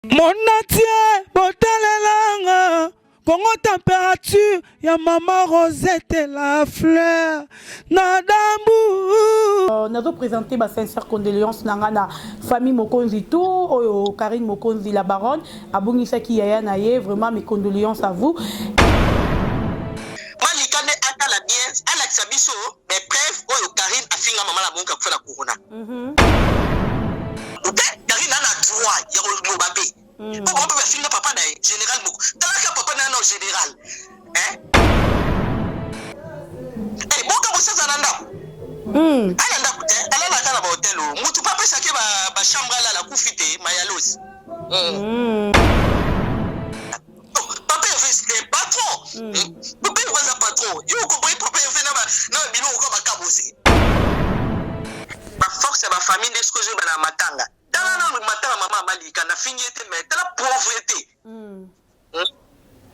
Monatie, botalelanga, Congo température, ya maman Rosette la fleur, nadambu. Nous avons présenté ma sincère condoléance à la famille Mokonzi tout, Karine Mokonzi la baronne, à Bonisaki Yaya Naye, vraiment mes condoléances à vous. Malikane atala bien, Alex Abisso, mais bref, Karine a fini maman la monka pour faire la corona. Karine a droit, il y a le babé. On peut finir papa na général moko. Talaka papa na no général. Hein? Eh boka bosa zananda. Alanda kute, alala kala ba hotel. Mutu papa sake ba chambre la kufite mayalos. Papa est patron. Papa est un patron. Yo compris papa est na bino ko ba kabose. Ba force ba famille d'exclusion na matanga. Maman Malika na fini était mais la pauvreté.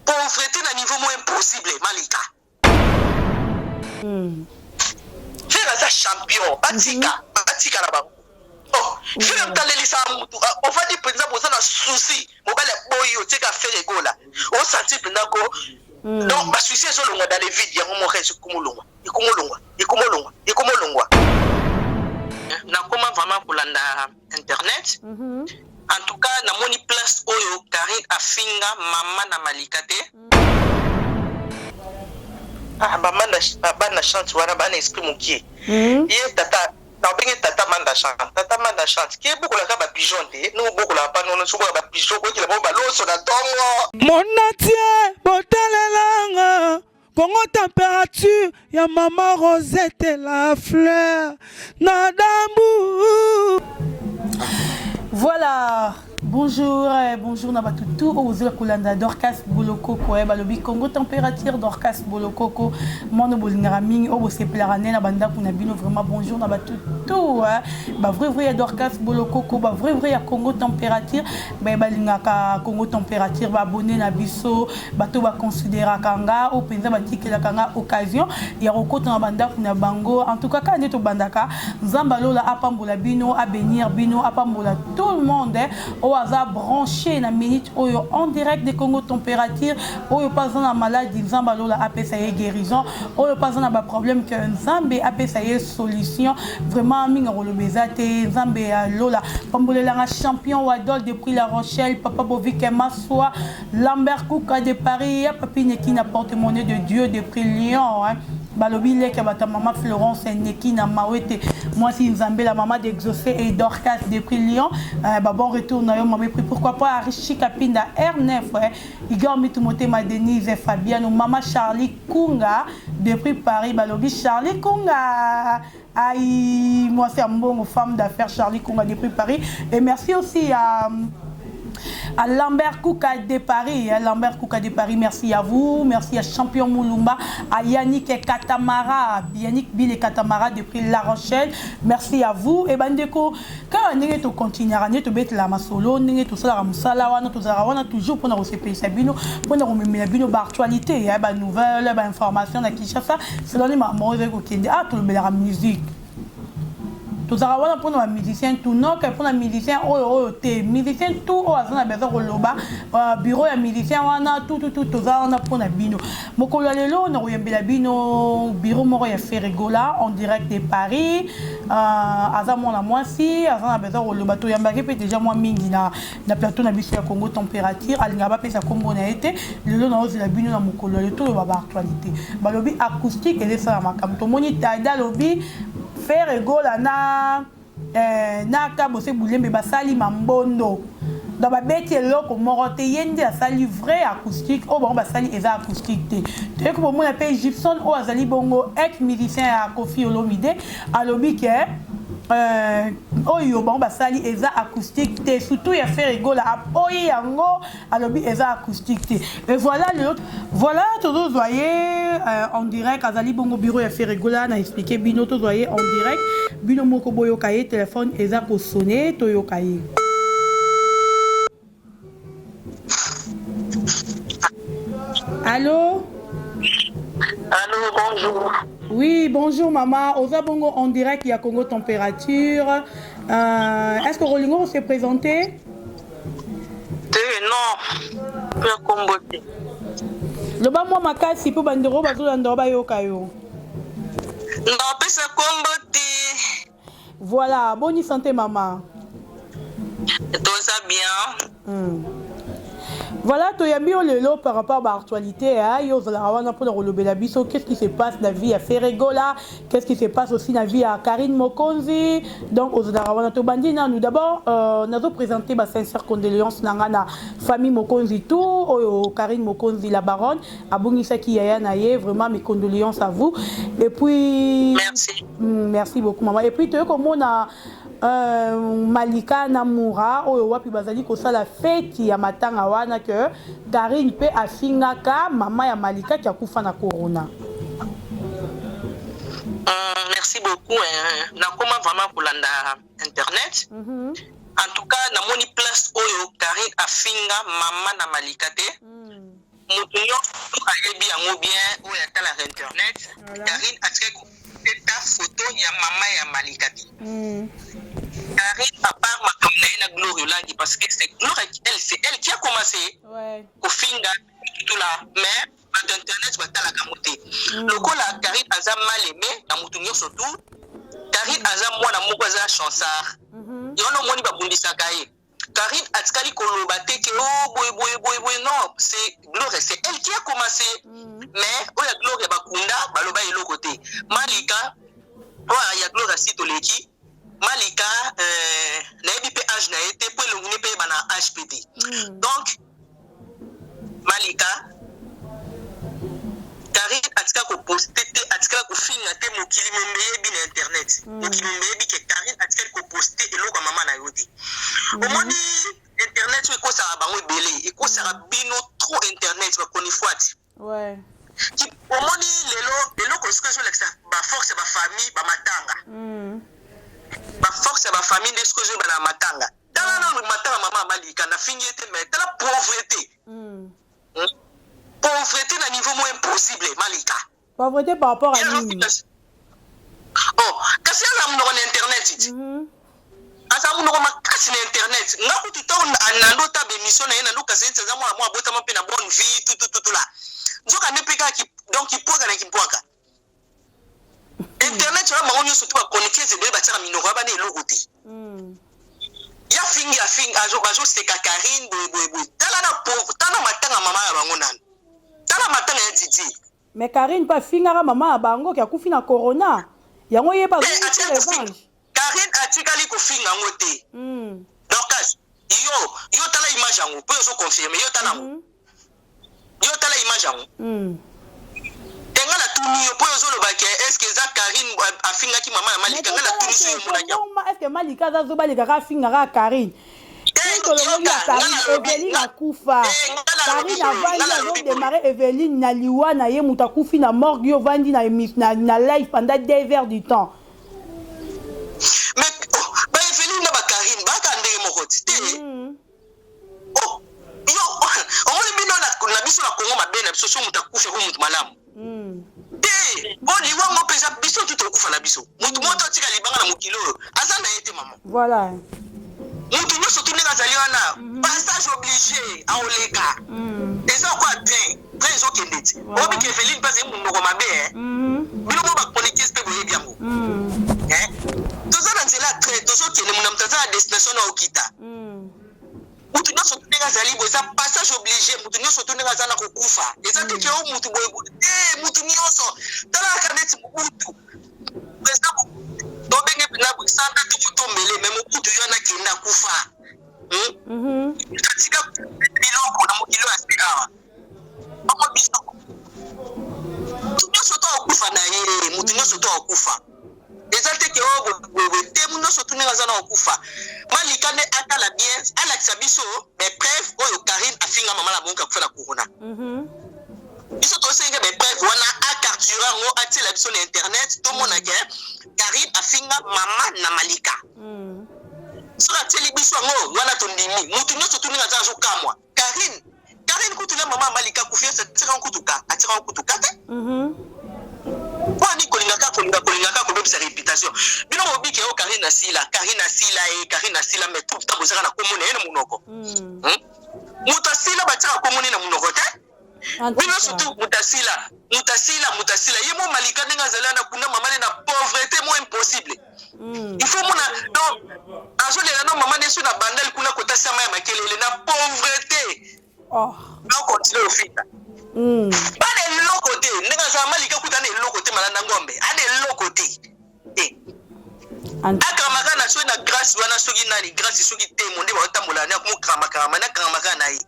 Pauvreté na niveau moins impossible Malika. Faire ça champion, batika la ba. Oh, faire talelisa mutu. On va dire penza boza na souci, mobile boyo tika faire gola. On sentit penza ko donc ba souci so longa dans les vides ya mo resu kumulongwa. Ikumulongwa. Na comment vraiment kulanda internet. En tout cas, na moni place oyo Karine afinga mama na Malikate. Maman na chante wana bana esprit mokie. Ye tata na bengi tata manda chante. Ki beaucoup la ba pigeon te. Nous beaucoup la pa non so ba pigeon ko ki la ba loso na tongo. Monatie, botalelanga, Congo température, ya maman Rosette la fleur, nadambu. Voilà, bonjour, bonjour Nabatutu, Ozila Kulanda, Dorcas Bolokoko, Balobi Congo température, Dorcas Bolokoko, Mono Bolingaraming, Obo Seplarane, Nabanda Punabino, vraiment bonjour Nabatutu, bah vrai Dorcas Bolokoko, bah vrai à Congo température, bah Balingaka Congo température, bah abonné Nabiso, bah to va considérer Kanga, au Penza Batiki la Kanga occasion, il y a Rokota Nabanda Punabango, en tout cas quand on est au Bandaka, Zambalo la Apambola Bino, à bénir Bino, Apambola tout le monde, au hasard branché na minute en direct de Congo température, au pas dans la maladie, Zambalo la AP ça y est guérison, au pas dans la problème que Zambé AP ça y est solution, vraiment minga le bezate, Zambé Lola, Pambolé la champion Wadol depuis La Rochelle, Papa Bovik Massoua, Lambert Kouka de Paris, Papi Neki n'a porté monnaie de Dieu depuis Lyon, hein. Balobi leka bata maman Florence Neki na Mawete moi si Nzambé la maman d'Exaucé et Dorcas depuis Lyon bon retour na yo maman pourquoi pas Richi Kapinda R9 Igor Mitumote ma Denise et Fabiano maman Charlie Kunga depuis Paris Balobi Charlie Kunga aïe moi c'est un bon femme d'affaires Charlie Kunga depuis Paris et merci aussi à Lambert Kouka de Paris, merci à vous, merci à Champion Moulumba, à Yannick et Katamara, Yannick Bill et Katamara depuis La Rochelle, merci à vous, et Bandeko, quand on est au continent, on est au Bet la Masolo, on est tout ça, on a toujours pour nous recevoir Sabino, pour nous remettre la actualité, la nouvelle, l'information, la Kinshasa, c'est dans les mamans, tout le musique. Tout ça va pour nos musiciens tout non que pour les musiciens musiciens tout on a besoin de loba bureau ya musicien wana tout ça on a pour na bino mokolo lelo na oyembela bino bureau moko ya Ferregola en direct de Paris azamo na mwasi azana besoin de loba to yambaki pe déjà moi mingi na plateau na biso ya Congo température alinga ba pesa kombo na été lelo na ozela bino na mokolo lelo to ba actualité balobi acoustique et ça makambo to moni tada lobi faire gola na kabose boulembe basali mambondo dans ba beti eloko morote yende asali vrai acoustique o bon basali eza acoustique te ko mo na pe Gibson o azali bongo ex musicien ya Kofi Olomide alobi ke oyo bon basali eza acoustique te surtout ya faire gola oyi yango alobi eza acoustique te et voilà tout voyez en direct azali bongo bureau ya faire gola na expliquer bino tout voyez en direct bino moko boyo kaye téléphone eza ko sonner to yo kaye. Allô? Allô, bonjour. Oui, bonjour maman. Oza bongo en direct, il y a Congo température. Est-ce que Rolingo s'est présenté? non. Peu comboté. Le bas moi makasi pour bandero bazolanda bayoka yo. Non, pesa comboté. Voilà, bonne santé maman. Tout ça bien. Voilà, tu as mis le lot par rapport à l'actualité. Qu'est-ce qui se passe dans la vie à Ferregola? Qu'est-ce qui se passe aussi dans la vie à Karine Mokonzi? Donc, nous d'abord, nous avons présenté ma sincère condoléance à la famille Mokonzi tout, Karine Mokonzi la baronne, à Bounissa qui est vraiment mes condoléances à vous. Et puis, merci beaucoup maman. Et puis, tu as comme on a Malika Namoura oyo wapi bazali ko sala fête ya matanga wana que Karine pe afingaka mama ya Malika qui a kufa na corona. Merci beaucoup. Na comment vraiment kolanda internet. En tout cas, na moni place oyo Karine afinga mama na Malika te. Mutunyo ayebi yango bien oyo atala internet. Karine a ta photo ya mama ya Malika te. Karine, à part ma campagne Glory Landi, parce que c'est elle qui a commencé au finga tout là, mais l'internet va la camoté. Le coup là, Karine a mal aimé, la moutonnière surtout. Karine a moi la mouaza chansard. Y'en a moins de bundi sakaye. Karine a tkali kolobate que oh boy non, c'est Glory, c'est elle qui a commencé. Mais oh ya Glory bakunda, baloba elo côté. Malika, oh ya Glory sitoleki. Malika, n'aie pas âge n'a été pour le monde payer bana HPD. Donc, Malika, Karine a tika ko posté, a tika ko finga te mo kili me bien internet. Mo kili me bi que Karine a tika ko posté et l'autre maman na yodi. Au moins internet we ko sara bango belé, et ko sara bino trop internet ba koni fwati. Ouais. Qui au moins lelo ko ce que je l'extra ba force ba famille ba matanga. Ma force à ma famille de ce que je vais dans matanga. Dans la matanga maman Malika na fini était mais dans la pauvreté. Pauvreté à niveau moins impossible Malika. Pauvreté par rapport à lui. Oh, qu'est-ce que ça me internet? Asa mu no ma kasi na internet. Na ko tuta na ndo ta émission na ndo kasi ça moi bota ma pe na bonne vie tout là. Nzoka ne peka ki donc il poka na ki poka. Internet tu vas m'envoyer surtout à connecter ces deux bâtiments minora ba ne logoté. Ya fingi ajo c'est Karine boy. Tala na pauvre, tala matanga mama ya bango nan. Tala matanga ya Didi. Mais Karine pas fingara mama ya bango qui a kufi na corona. Yango ye pas revanche. Karine atikali ko finga ngote. Donc yo tala image yango, peut yo confirmer yo tala. Yo tala image yango. Ngala tuni yo poyo zolo bake est-ce que za Karine afinga ki mama ya Malika ngala tuni so yo munanya est-ce que Malika za zo balika ka finga ka Karine Eveline akufa Karine avandi démarrer Eveline na liwa na ye mutakufi na morgue yo vandi na live pendant 2 heures du temps. Mais ba Eveline na ba Karine ba ka ndenge mokoti te oh yo on bino na biso na Congo mabena biso so mutakufa ko mutu malamu bon liwa mo pesa biso tout okufa na biso mutu moto tika libanga na mukilo azana yete maman voilà mutu nyo surtout ninga zali wana passage obligé a oleka eza quoi train zo kendeti obi ke Eveline pas mu ngoko mabe bino mo ba connecter ste boye biango tozana nzela train tozo kende muna mtaza destination na okita mutu nyo surtout ninga zali bo eza passage obligé mutu nyo surtout ninga zana ko kufa eza tike o mutu boye mutu nyo so tala kaneti mutu pesa do benge na sanda tu kutombele même mutu yo na kenda kufa katika biloko na mukilo aspirawa bako biso mutu nyo so to kufa na ye mutu nyo so to kufa eza teke o te muno so tu ninga zana kufa Malika ne atala bien ala kisabiso mais bref oyo Karine afinga mama la bonka kufa na corona biso to senga be bref wana a cartura ngo atela biso na internet to mona ke Karine afinga mama na Malika so ateli biso ngo wana to ndimi mutu nyoso tu ninga zana zo kamwa Karine kutuna mama Malika kufia sa tira atira kutuka te Kwani kolinga ka ko bebisa réputation bino mo bike o Karine asila mais tout le temps bozaka na komona ene munoko mutasila bataka komoni na munoko te bino surtout mutasila yemo malika ndenga zalana kuna mamane na pauvreté mo impossible il faut mona donc azolela no mamane so na bandel kuna kota sama ya makelele na pauvreté na continue ofita bana eloko te ndenga za malika kutana eloko te malanda ngombe ane eloko te akamaka na so na grâce wana soki nani grâce soki te monde ba tambola na kumukama na kamaka na yi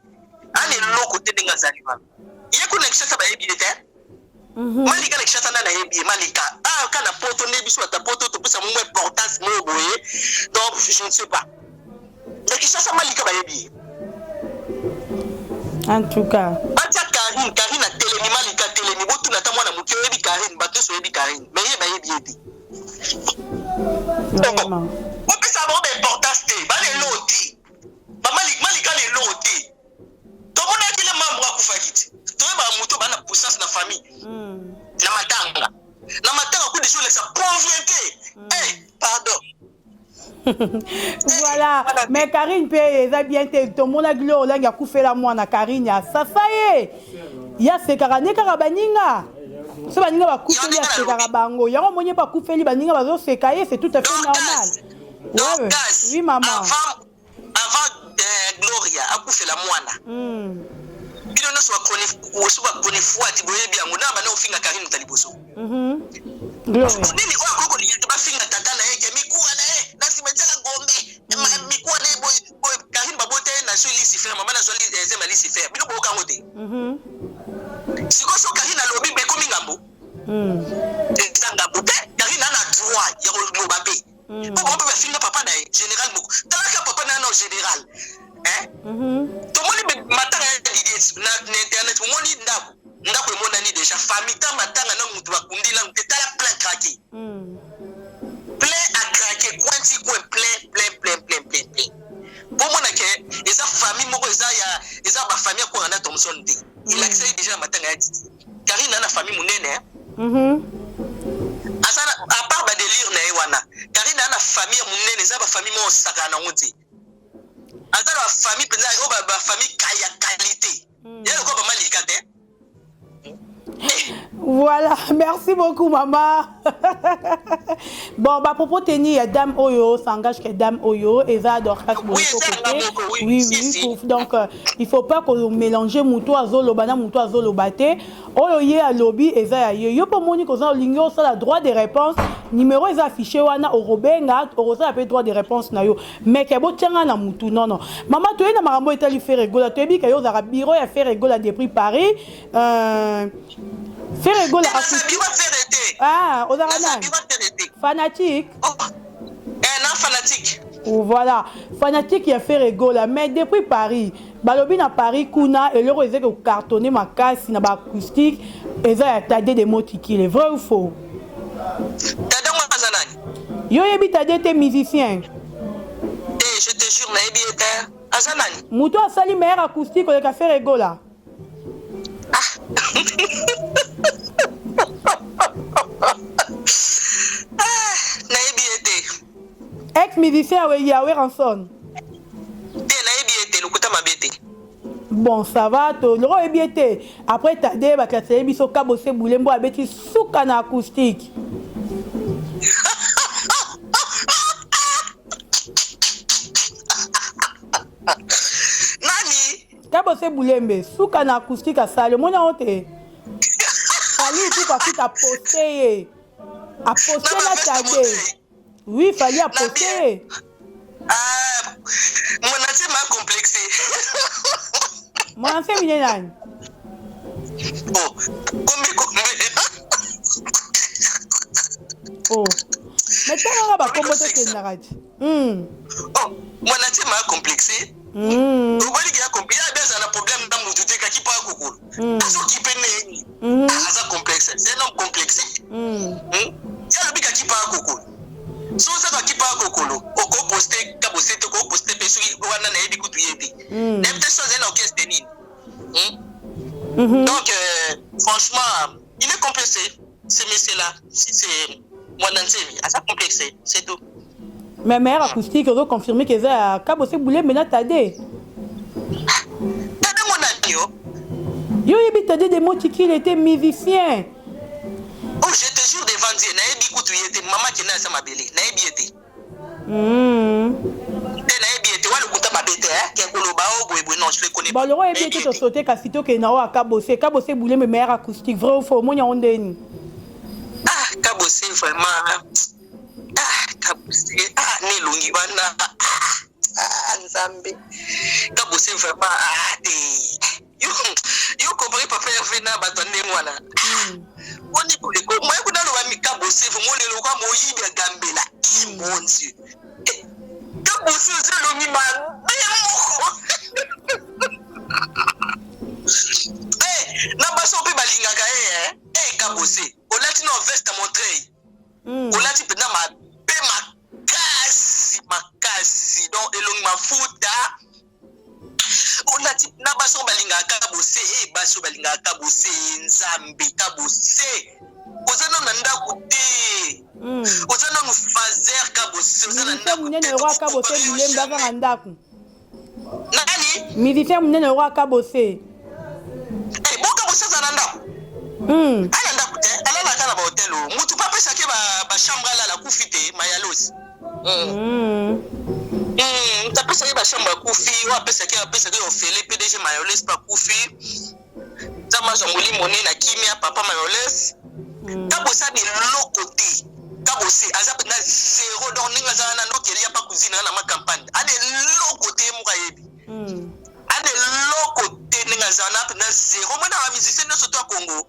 ane eloko te ndenga za liwa yeko na kishasa ba yebi te malika na kishasa na yebi malika kana poto ne biso ta poto to pesa mo importance mo boye donc je ne sais pas na kishasa malika ba yebi en tout cas batia Karine na telemi malika telemi botu na ta mwana mukyo yebi Karine bato so yebi Karine mais ye ba yebi ete vraiment on peut savoir d'importance te ba le loti ba malika le loti to mona kile mambo akufakiti to ba muto bana puissance na famille na matanga ku des jours sa pauvreté pardon voilà mais Karine pe eza bien te to mona glo olangi akufela mwana Karine ya sasa ye ya sekara kaka baninga so baninga bakufeli ya sekara bango yango monye bakufeli baninga bazoseka ye c'est tout à fait normal ouais oui maman avant Gloria akufela mwana bino no so bakoni fuati boyebi yango na bana ofinga Karine taliboso Gloria nini akoko ni ba finga tata na yeke mikuwa na na simetela ngombe mikuwa na boy Karine babote na so lisi faire mama na so lisi lisi faire bino boka ngote siko so Karine alobi be komi ngambo tanga bote Karine na droit ya ko babe ko ba finga papa na général moko talaka papa na no général to moni matanga na internet moni ndako mona ni déjà famille ta matanga na mutu bakundila mtetala plein craqué plein à craquer quanti quoi plein pour mona ke eza famille moko eza ba famille ko na Thomson D il a accès déjà matanga ya Karine na famille munene asana à part ba délire na ewana Karine na famille munene eza ba famille mo sakana ngote azala ba famille penza o ba famille kaya qualité yelo ko ba malika te. Voilà, merci beaucoup maman. Bon, bah pour tenir Dame Oyo, s'engage que Dame Oyo et ça Dorcas oui. Donc il faut pas qu'on mélange mouto à zolo bana mouto à zolo baté. Oyo yé à lobby et ça yo pour moni ko ça lingo ça la droit de réponse numéro est affiché wana au robenga au ça appelle droit de réponse na yo mais que bo tianga na moutou non maman tu es na marambo etali faire rigola tu bi ka yo za bureau ya faire rigola depuis Paris faire rigola aux Arananes. Fanatique. Non, fanatique. Voilà. Fanatique qui a fait rigola. Mais depuis Paris, Balobi na Paris, Kuna, et l'euro est cartonné ma casse, na acoustique, et ça a tadé des mots qui est vrai ou faux? Tadé moi, Azanani. Yo yebi tadé tes musiciens. Je te jure, na yebi ete Azanani. Mouto a sali meilleur acoustique, on a fait rigola. Ex-musicien Yahweh Ranson. Bon, ça va, le roi est bien. Après, tu as dit que tu as dit que tu as dit que tu as dit acoustique. Kabose Boulembe, soukana acoustique à ça, le monde a honte. Fallait tout parce que tu as posté. A posté la tagée. Oui, il fallait apporter. Mon ancien m'a complexé. Mon ancien millénaire. Oh, combien. Oh. Mais tu as pas commenté tes narrages. Oh, mon ancien m'a complexé. Tu vois qu'il y a un problème dans mon doute qui parle beaucoup. Parce qu'il peut être complexe. C'est un homme complexé. Il y a le bic qui parle beaucoup. So ça qui parle kokolo oko poster kabosete ko poster pesu wana na yebi kutu yebi même te chose na orchestre nini donc franchement il est complexé ce monsieur là c'est mon ancien à ça complexé c'est tout mais mère acoustique ont confirmé que ça kabosete boulé mais là t'as dit Yo, il t'a dit des mots qu'il était musicien. Oh, je te jure devant Dieu, naebi kutu yete maman qui n'a sama belé, naebi yete. Naebi yete wale kuta babete qui koloba o boy non, je le connais pas. Bon, le roi est bien tout sauté kasito que na wa kabosé boulé mes meilleurs acoustiques vrai ou faux moi on deni. Ah, kabosé vraiment. Ah, kabosé. Ah, ne longi wana. Ah, Nzambe. Kabosé vraiment yo compris papa Hervé na batande mwana. On dit pour les moi ko na lo ba mi kabosé fo mo le lo kwa mo yi de gambela. Mon Dieu. Kabosé je lo mi ma. Eh, na baso pe balingaka kabosé. O lati no veste montrei. O lati pe na ma pe makasi donc elong mafuta. O lati na baso balingaka kabosé baso balingaka kabosé Nzambe kabosé. Ozana nanda kuté. Ozana no fazer kabosé ozana nanda kuté. Nene roi kabosé bilemba za ndandaku. Nani? Musicien nene roi kabosé. Eh bon kabosé za nanda. Ala nda kuté, ala la kana ba hotel o. Mutu papa sake ba chambre la kufite mayalos. Tapesa ba chambre kufi, wa pesa ke ofele PDG mayoles pa kufi. Tama zongoli moni na kimia papa mayoles. Kabosa bi lokote. Kabosé azap na zéro donc ninga za na no kelia pa cuisine na ma campagne. Ade lokote mu kayebi. Ade lokote ninga za na zéro mo na musicien no soto Congo.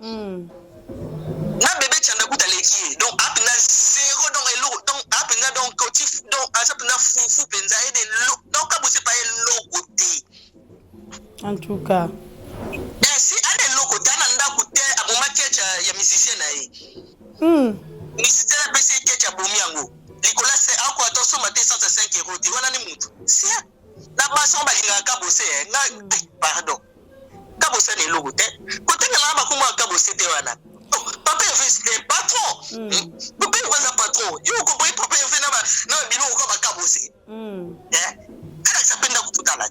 Na bébé tchanda kutaleki donc ap na zéro donc elo donc ap na donc cotif donc azap na fufu penza ede donc kabosé pa lokote. En tout cas si ade lokote na ndakuté aboma kecha ya musicien na ye. Musicien na bese kecha bomi yango. Nicolas c'est encore attention maté 105 euros ti wana ni mutu. Si na baso balinga kabosé nga pardon. Kabosé ne lokote. Kote na ba kuma kabosé te wana. Papa est patron. Papa est patron. Il compris papa est na bino ko ba kabosé. Ala sapenda kututala.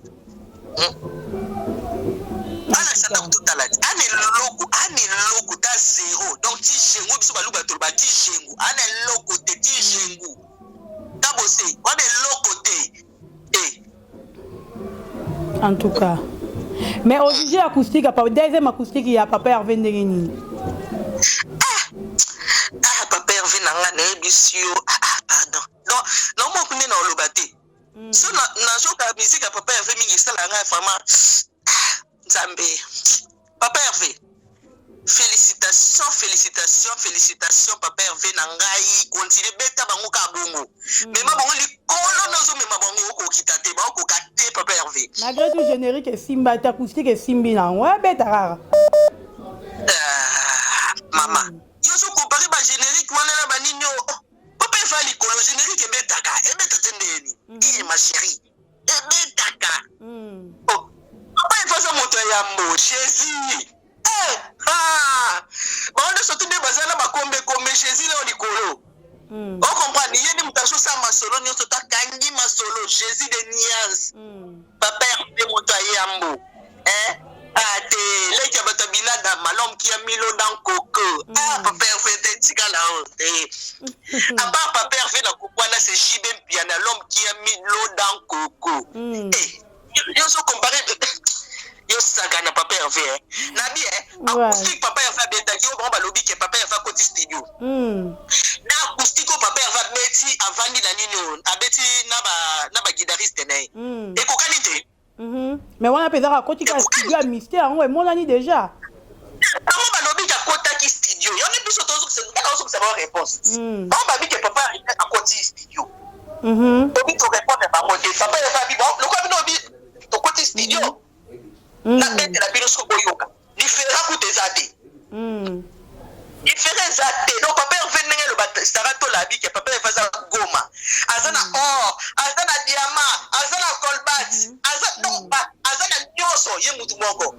Ala sapenda kututala. Ane loko ta zéro. Donc ti jengu biso baluba to ba ti jengu. Ane loko te ti jengu. Kabosé, wane loko te. En tout cas. Mais au sujet acoustique, deuxième acoustique, il y a Papa Hervé Ndengeni. Papa Hervé nanga na ebisio. Pardon. Non mo kune na olobate. So na joka musique à Papa Hervé mingi sala nga vraiment. Nzambe. Papa Hervé. Félicitations Papa Hervé nangai continue beta bango ka bongo. Mais ma bongo li kolo nozo me ma bongo ko kitate ba ko kate Papa Hervé. Malgré tout générique et simba acoustique et simbi na ouais beta rara. Maman, yo so comparer ba générique wana na ba ninyo. Papa Hervé li kolo générique e beta ka e beta tendeni. Ma chérie. E beta ka. Oh. Papa Hervé sa moto ya mo Jésus. Bon, on est sorti de bazana bakombe comme Jésus là au Nicolo. On comprend ni yeni mutaso sa masolo ni sota kangi masolo Jésus de Nias. Papa Hervé moto ayambo. Ate leki batabina da malom ki amilo dans coco. Papa Hervé te tikala o. Aba Papa Hervé na kokwana c'est Jibé Piana l'homme qui a mis l'eau dans coco. Yo so comparer yo saka na Papa Hervé nabi acoustique Papa Hervé betaki o ba lobi ke Papa Hervé côté studio na acoustique Papa Hervé beti avandi na nino abeti na ba guitariste na e kokani te mais wana peza côté ka studio a mystère on est mon ani déjà on ba lobi ka côté studio yo ne biso tozo que c'est bonne réponse on ba bi ke Papa Hervé à côté studio obi to répondre ba côté Papa Hervé bon le quoi bino bi to côté studio la bête la bino so boyoka ni fera kuté zate il ferait zate donc Papa Hervé nenge le bat sarato la bi ke Papa Hervé za goma azana or azana diamant azana colbat azana donc azana nyoso ye mutu moko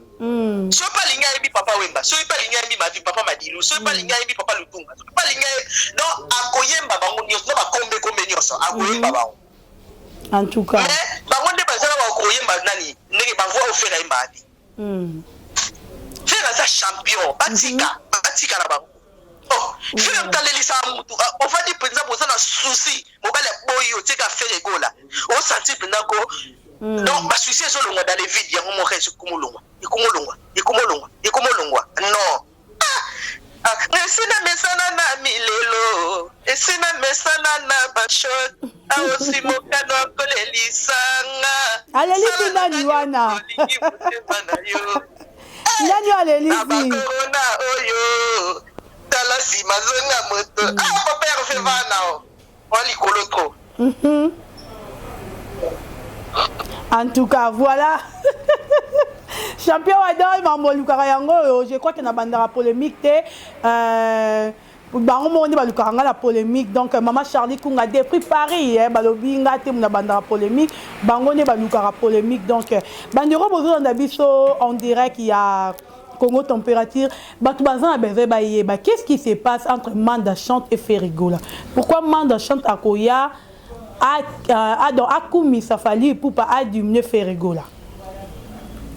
so pa linga ebi Papa Wemba so pa linga ebi ma Papa Madilu so pa linga ebi Papa Lutunga so pa linga non akoyemba bango nyoso ba kombe nyoso akoyemba bango en tout cas mais bango nde bazala ba koyemba nani ndenge ba voix ofera imbadi Frère ça champion, batika na bango. Oh, frère talelisa mutu. On va dire par exemple on a un souci, mobile boyo tika faire gola. On sentit pendant ko donc ba souci so longa dans les vides ya mo reso kumulongwa. Ikumulongwa. Non. Esina mesana na milelo, esina mesana na bashot, aosi mokano akolelisanga. Alelisi nani wana? Nani alelisi? Abakorona oyo, talasi mazonga moto. Papa refait vana o, oli kolotro. En tout cas, voilà. Champion Wadol, Mambo Karayango, je crois qu'il y a une polémique. La polémique. Donc, Maman Charlie Kunga a pris Paris. Balobi ngate muna bandara polémique. Bangone balukara polémique. Donc, bandero bozo ndabiso on dirait qu'il y a Congo température. Qu'est-ce qui se passe entre Manda Chante et Ferrigola? Pourquoi Manda Chante à Koya a Akumi Safali pour pas diminuer Ferrigola?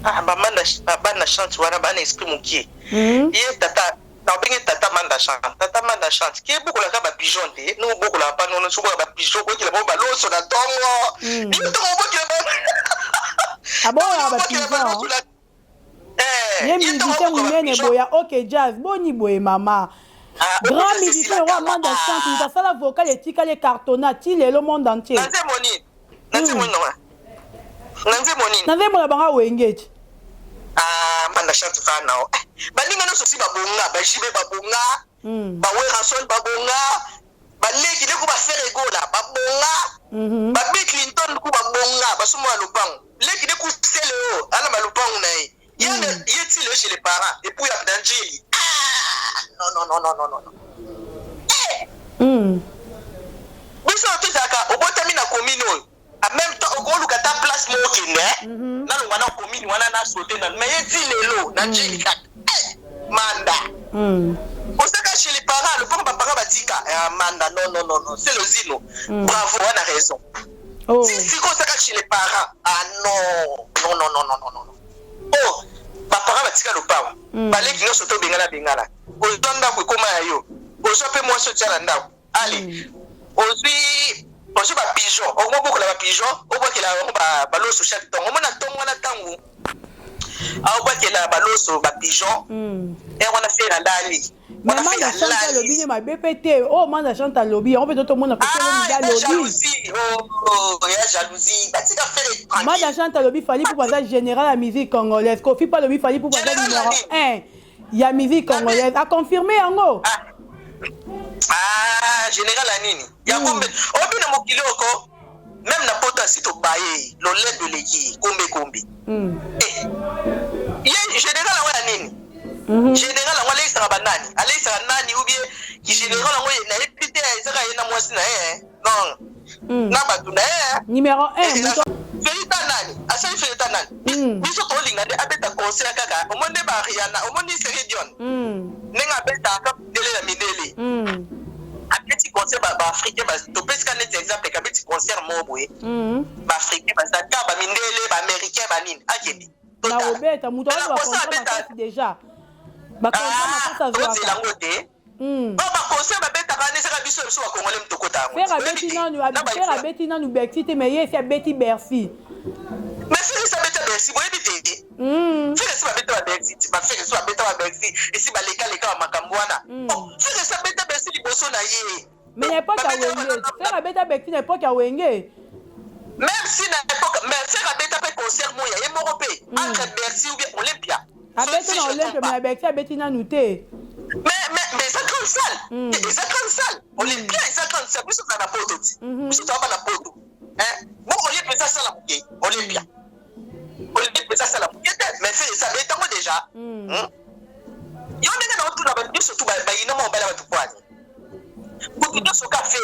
Bana chante wana bana esprit mokie. Ye tata na bengi tata manda chante. Ki beaucoup la ba pigeon te. Nous beaucoup la pas non so ba pigeon ko ki la ba loso na tongo. Ni to mo ki ba. Ah bon ba pigeon. Ye musicien munene boya OK jazz boni boye mama. Grand musicien wa manda chante il ça la vocal et tika les cartonnat ti le monde entier. Nanze moni. Nanze mona banga wengeti. Manda chante fana o. Balinga no sosi babonga, bajibe babonga. Ba we rason babonga. Ba leki le ko ba faire gola babonga. Ba Bill Clinton ko babonga, ba sumo alupang. Leki de ko sele o, ala malupang na yi. Yeti le chez les parents et puis ya danjeli. Non. Biso tuzaka obotami na komino. En même temps, au gros, ta place mokine, na lungana commune wana na sauter na mais yeti lelo na Angelica. Manda. Osaka chez les parents, le papa papa batika Manda non, c'est le zino. Bravo, on a raison. Si osaka chez les parents, non. Oh, papa batika le papa. Balé qui no soto bengala. Ozonda ko koma yo. Ozope moi so tiala ndako. Allez. Ozi ba pigeon, on va beaucoup la pigeon, on voit qu'il a baloso chaque temps. On a tango. On voit qu'il a baloso ba pigeon. Et on a fait la lali. Mais Manda Chante lobby ma BPT. Oh Manda Chante lobby, on peut tout le monde appeler lobby. Jalousie. Oh, il y a jalousie. Bah tu vas faire Manda Chante lobby fallait pour passer général la musique congolaise. Kofi pas lobby fallait pour passer numéro 1. Il y a musique congolaise à confirmer en gros. Général Anini. Yakombe. Obina mokiloko. Même na pota sito baye, lo lait de leki, kombe. Général Anini. Général Anini sera banani. Allez sera nani ou bien qui général Anini na épité ezaka yena mwasi na non. Na batu na numéro 1. Felita nani? Asai felita nani? Biso to linga de abeta concert kaka. Omonde ba Rihanna, omonde Celine Dion. Nenga beta ka dele na midele. Petit concert africain to pesca net exemple ka petit concert moboé africain ça ba mindele ba américain ba nini akebi na obeta muto ba concert déjà ba concert ça zo c'est la ngote ba concert ba beta ba nisa biso biso ba congolais mtokota faire beti nanu Bercy te mais c'est beti Bercy mais c'est ça beta Bercy boye bité c'est ça beta Bercy ba faire ça beta Bercy et si ba leka makambwana c'est ça beta Bercy liboso na ye. Mais l'époque à Wenge, faire la bêta Bercy l'époque à Wenge. Même si l'époque, mais faire la bêta pe concert moya, et Moropé, entre Bercy ou bien Olympia. À bêta dans Olympia, mais à Bercy à bêta n'a nouté. Mais ça grande salle. Ça grande salle. Olympia, ça grande salle. Plus ça na poto. Plus ça va na poto. Hein? Bon, Olympia ça ça la mouké. Olympia. Olympia ça la mouké. Mais fait ça bêta moi déjà. Yo ndenge na tout na ba surtout ba ino mo bala ba tout kwani. Beaucoup de soka faire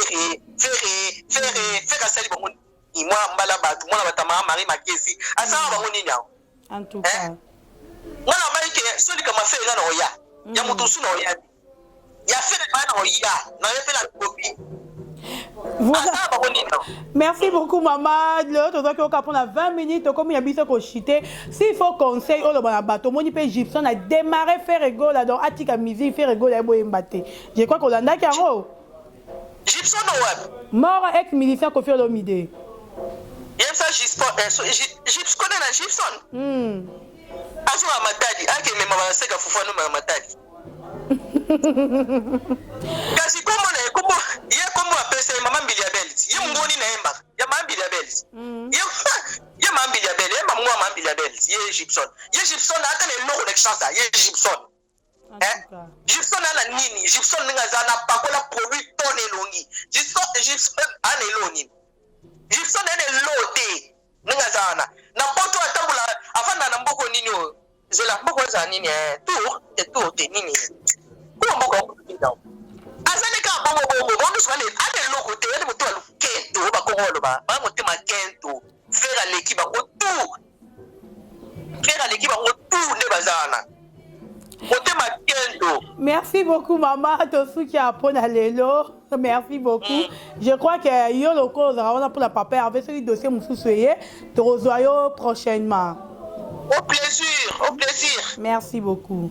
sali bango ni moi mbala batu mwana batama Marie Makezi asala bango nini yao en tout cas ngana maike soli kama fe ngana oya ya mutu suna oya ya fe na oya na yepe la kopi Voilà. Merci beaucoup, maman. L'autre, on va prendre 20 minutes, comme il y a bien qu'on chité. S'il faut conseil, on va bateau. Mon épée Gibson a démarré faire rigolo là dans Atika musique, faire rigolo là, je crois qu'on a un carreau. Gibson, ouais. Mort ex-milicien Kofi Olomide. Il y a ça, Gibson connaît la Gibson. Azo Amatadi, ake me mama seka fufano mama Amatadi. Kasi komo ye komo apesa mama Mbilia Bells. Ye ngoni na emba. Ya mama Mbilia Bells. Ye mama Mbilia Bells, ye mama Mbilia Bells, ye Gibson. Ye Gibson ata le no connection ça, ye Gibson. Gibson ala nini? Gibson ninga zana pakola produit ton elongi. Gibson ana eloni. Gibson ene lote ninga zana. Na poto atambula afanda na mboko nini o. Zela mboko za nini tour te nini. Ko mboko ndao. Azane ka bongo bongo swale ane loko te ene moto alu kento ba kongolo ba. Ba motema kento. Faire l'équipe ko tout. Faire l'équipe ko tout ne bazana. Merci beaucoup, maman. Tout qui a appris à l'élo. Merci beaucoup. Je crois que yo le cause on a pour la papa avec ce dossier moussou soyez. Te revoyons prochainement. Au plaisir, au plaisir. Merci beaucoup.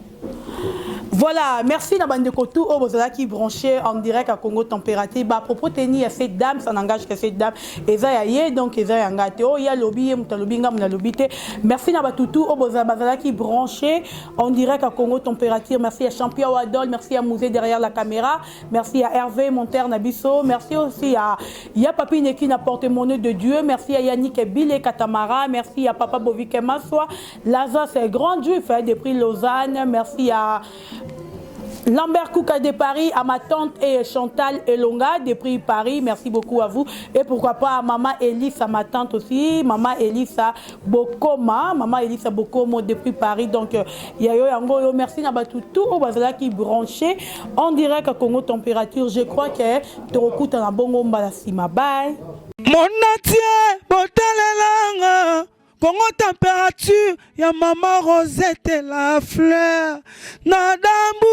Voilà, merci la bande de Kotou au Bozala qui branché en direct à Congo Température. Bah, propos tenir cette dame, ça n'engage que cette dame. Et ça y est, donc, et ça y est, oh, il y a lobby, merci la Batoutou au Bozala qui branché en direct à Congo Température. Merci à Champion Wadol, merci à Mouzé derrière la caméra, merci à Hervé Monter Nabisso, merci aussi à Papi qui n'a porté mon nez de Dieu, merci à Yannick Bile Katamara, merci à Papa Bovike Massoa, Lazare c'est grand juif des prix Lausanne, merci à Lambert Kouka de Paris, à ma tante et Chantal Elonga de prix Paris, merci beaucoup à vous. Et pourquoi pas à maman Elisa, ma tante aussi, maman Elisa Bokoma, de prix Paris. Donc, merci Nabatou, tout au Bazala qui branché en direct à Congo Température. Je crois que tu recoutes un bon Mbalasima. Bye. Mon atier, botalelanga. Congo Température, ya maman Rosette la fleur, Nadambu.